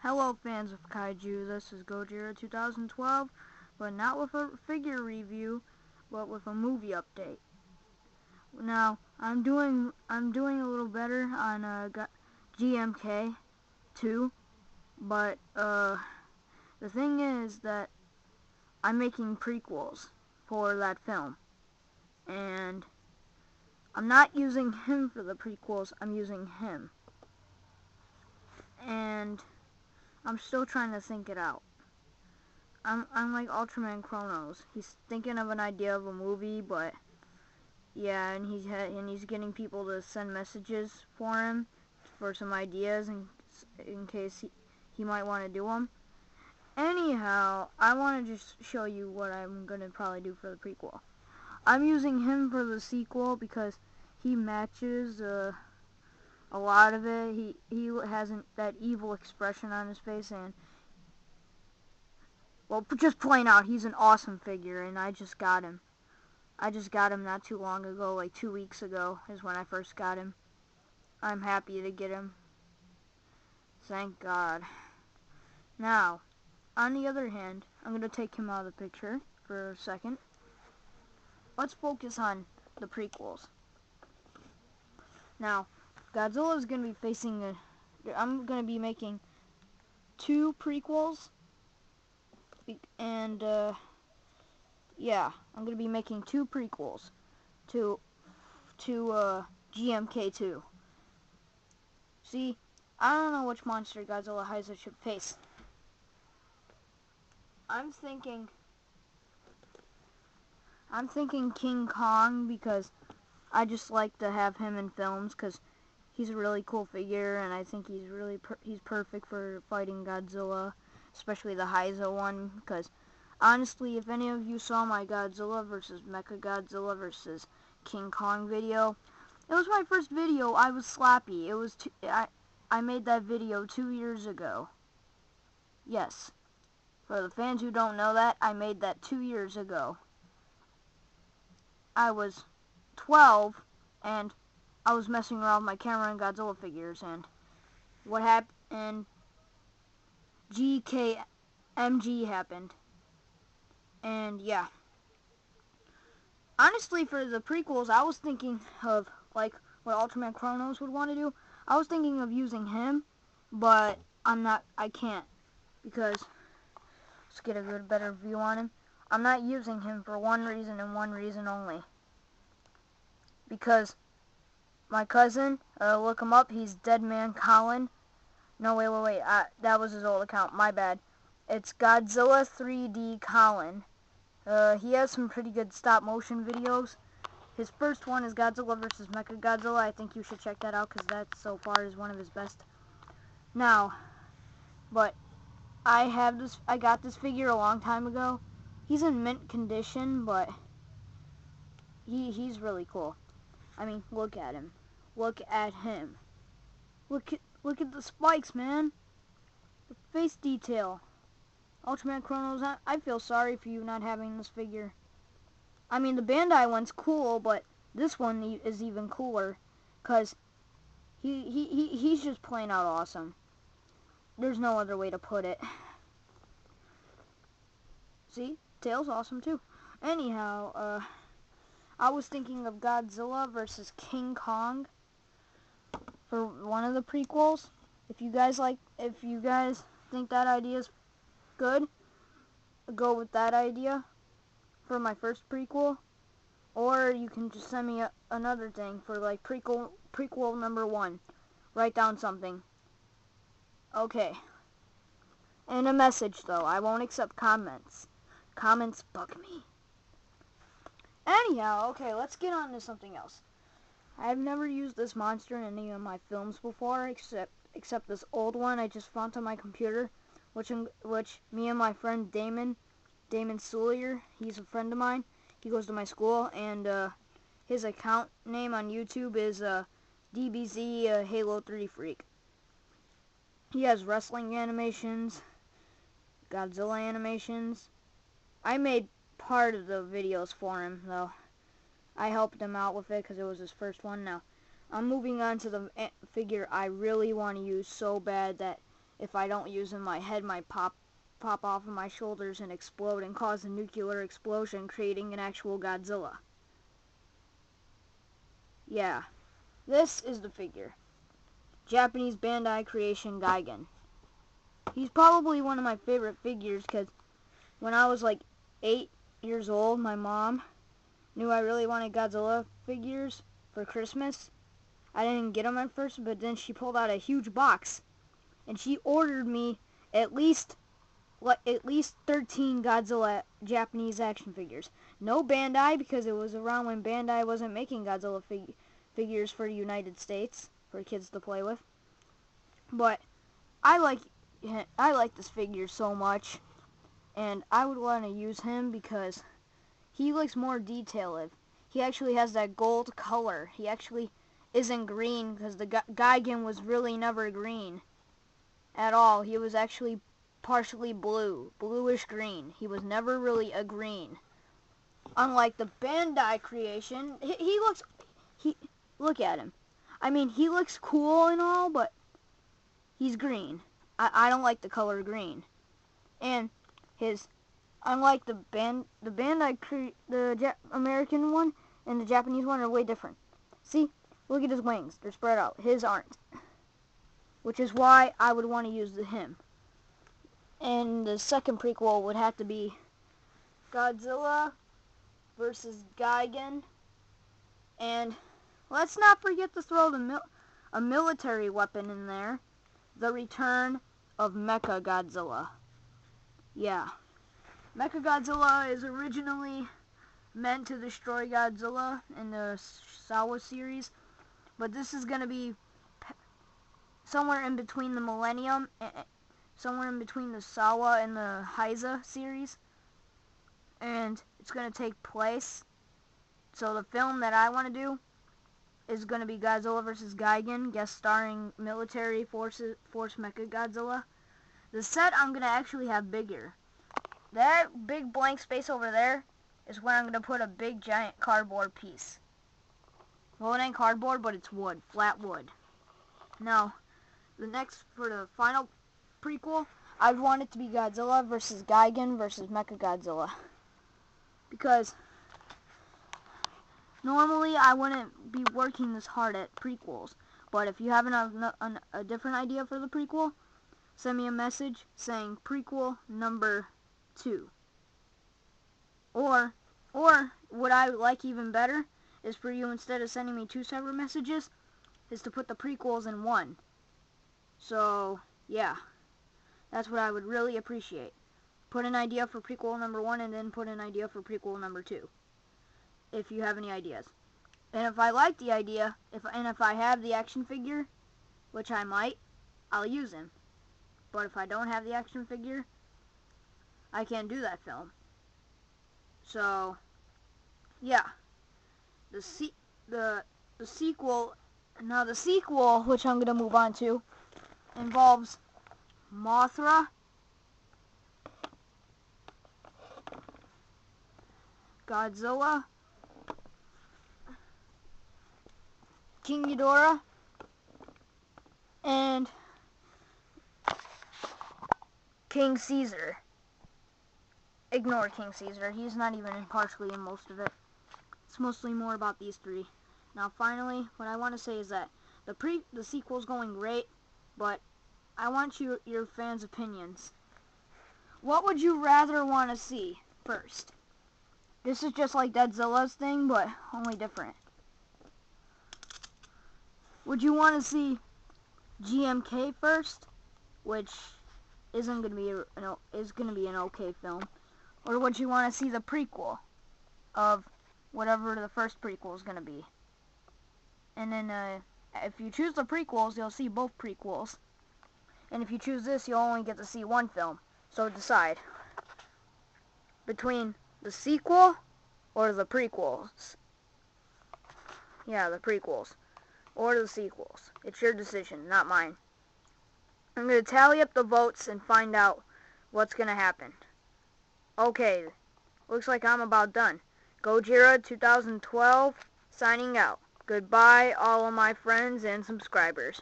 Hello fans of Kaiju, this is Godzilla 2012, but not with a figure review, but with a movie update. Now, I'm doing a little better on G.M.K II, but the thing is that I'm making prequels for that film, and I'm not using him for the prequels, I'm using him. And I'm still trying to think it out. I'm like Ultraman Chronos. He's thinking of an idea of a movie, but yeah, and he's getting people to send messages for him for some ideas in case he might want to do them. Anyhow, I want to just show you what I'm gonna probably do for the prequel. I'm using him for the sequel because he matches a lot of it. He has that evil expression on his face, and well, just plain out, he's an awesome figure, and I just got him. I just got him not too long ago, like 2 weeks ago is when I first got him. I'm happy to get him. Thank God. Now, on the other hand, I'm going to take him out of the picture for a second. Let's focus on the prequels. Now, Godzilla is going to be facing I'm going to be making 2 prequels. And, yeah, I'm going to be making 2 prequels to G.M.K II. See, I don't know which monster Godzilla should face. I'm thinking King Kong because I just like to have him in films because he's a really cool figure, and I think he's perfect for fighting Godzilla, especially the Heizo one, because honestly, if any of you saw my Godzilla versus Mechagodzilla versus King Kong video, it was my first video. I was slappy. I made that video 2 years ago. Yes. For the fans who don't know that, I made that 2 years ago. I was 12, and I was messing around with my camera and Godzilla figures, and what happened, and G.K.M.G happened. And yeah. Honestly, for the prequels, I was thinking of, like, what Ultraman Chronos would want to do. I was thinking of using him, but I can't, because, let's get a better view on him. I'm not using him for one reason and one reason only. Because my cousin, look him up, he's Dead Man Colin. No, wait, that was his old account, my bad. It's Godzilla 3D Colin. He has some pretty good stop motion videos. His first one is Godzilla vs. Mechagodzilla. I think you should check that out because that so far is one of his best. Now, but I got this figure a long time ago. He's in mint condition, but he's really cool. I mean, look at him. Look at him. Look at the spikes, man. The face detail. Ultraman Chronos, I feel sorry for you not having this figure. I mean, the Bandai one's cool, but this one is even cooler, because he's just plain out awesome. There's no other way to put it. See? Tail's awesome, too. Anyhow, I was thinking of Godzilla versus King Kong for one of the prequels. If you guys think that idea is good, go with that idea for my first prequel, or you can just send me another thing for like prequel number 1. Write down something. Okay. And a message though. I won't accept comments. Comments bug me. Anyhow, okay, let's get on to something else. I've never used this monster in any of my films before, except this old one I just found on my computer, which me and my friend Damon Sulier, he's a friend of mine. He goes to my school, and his account name on YouTube is DBZ Halo 3 Freak. He has wrestling animations, Godzilla animations. I made part of the videos for him, though. I helped him out with it because it was his first one. Now, I'm moving on to the figure I really want to use so bad that if I don't use them, my head might pop off of my shoulders and explode and cause a nuclear explosion, creating an actual Godzilla. Yeah, this is the figure. Japanese Bandai creation Gigan. He's probably one of my favorite figures because when I was like 8 years old, my mom knew I really wanted Godzilla figures for Christmas. I didn't get them at first, but then she pulled out a huge box and she ordered me at least 13 Godzilla Japanese action figures. No Bandai, because it was around when Bandai wasn't making Godzilla figures for the United States for kids to play with. But I like this figure so much, and I would want to use him because he looks more detailed. He actually has that gold color. He actually isn't green, because the Gigan was really never green at all. He was actually partially blue, bluish green. He was never really a green. Unlike the Bandai creation, look at him. I mean, he looks cool and all, but he's green. I don't like the color green. And unlike the American one and the Japanese one are way different. See, look at his wings. They're spread out. His aren't. Which is why I would want to use him. And the second prequel would have to be Godzilla versus Gigan. And let's not forget to throw a military weapon in there. The Return of Mecha Godzilla. Yeah. Mecha Godzilla is originally meant to destroy Godzilla in the Sawa series. But this is going to be somewhere in between the Millennium, somewhere in between the Sawa and the Heiza series. And it's going to take place. So the film that I want to do is going to be Godzilla vs. Gigan, guest starring military force Mecha Godzilla. The set I'm going to actually have bigger. That big blank space over there is where I'm going to put a big giant cardboard piece. Well, it ain't cardboard, but it's wood, flat wood. Now, for the final prequel, I'd want it to be Godzilla vs. Gigan vs. Mecha Godzilla. Because normally I wouldn't be working this hard at prequels. But if you have a different idea for the prequel, send me a message saying prequel number 2. Or what I like even better is for you, instead of sending me 2 separate messages, is to put the prequels in one. So, yeah. That's what I would really appreciate. Put an idea for prequel number 1 and then put an idea for prequel number 2. If you have any ideas. And if I like the idea, if I have the action figure, which I might, I'll use him. But if I don't have the action figure, I can't do that film. So, yeah. The sequel, which I'm going to move on to, involves Mothra, Godzilla, King Ghidorah, and King Caesar. Ignore King Caesar. He's not even partially in most of it. It's mostly more about these 3. Now, finally, what I want to say is that the sequel's going great, but I want your fans' opinions. What would you rather want to see first? This is just like Godzilla's thing, but only different. Would you want to see G.M.K. first, which is going to be an okay film, or would you want to see the prequel of whatever the first prequel is going to be? And then if you choose the prequels, you'll see both prequels. And if you choose this, you'll only get to see one film. So decide between the sequel or the prequels. Yeah, the prequels. Or the sequels. It's your decision, not mine. I'm going to tally up the votes and find out what's going to happen. Okay, looks like I'm about done. Gojira 2012, signing out. Goodbye, all of my friends and subscribers.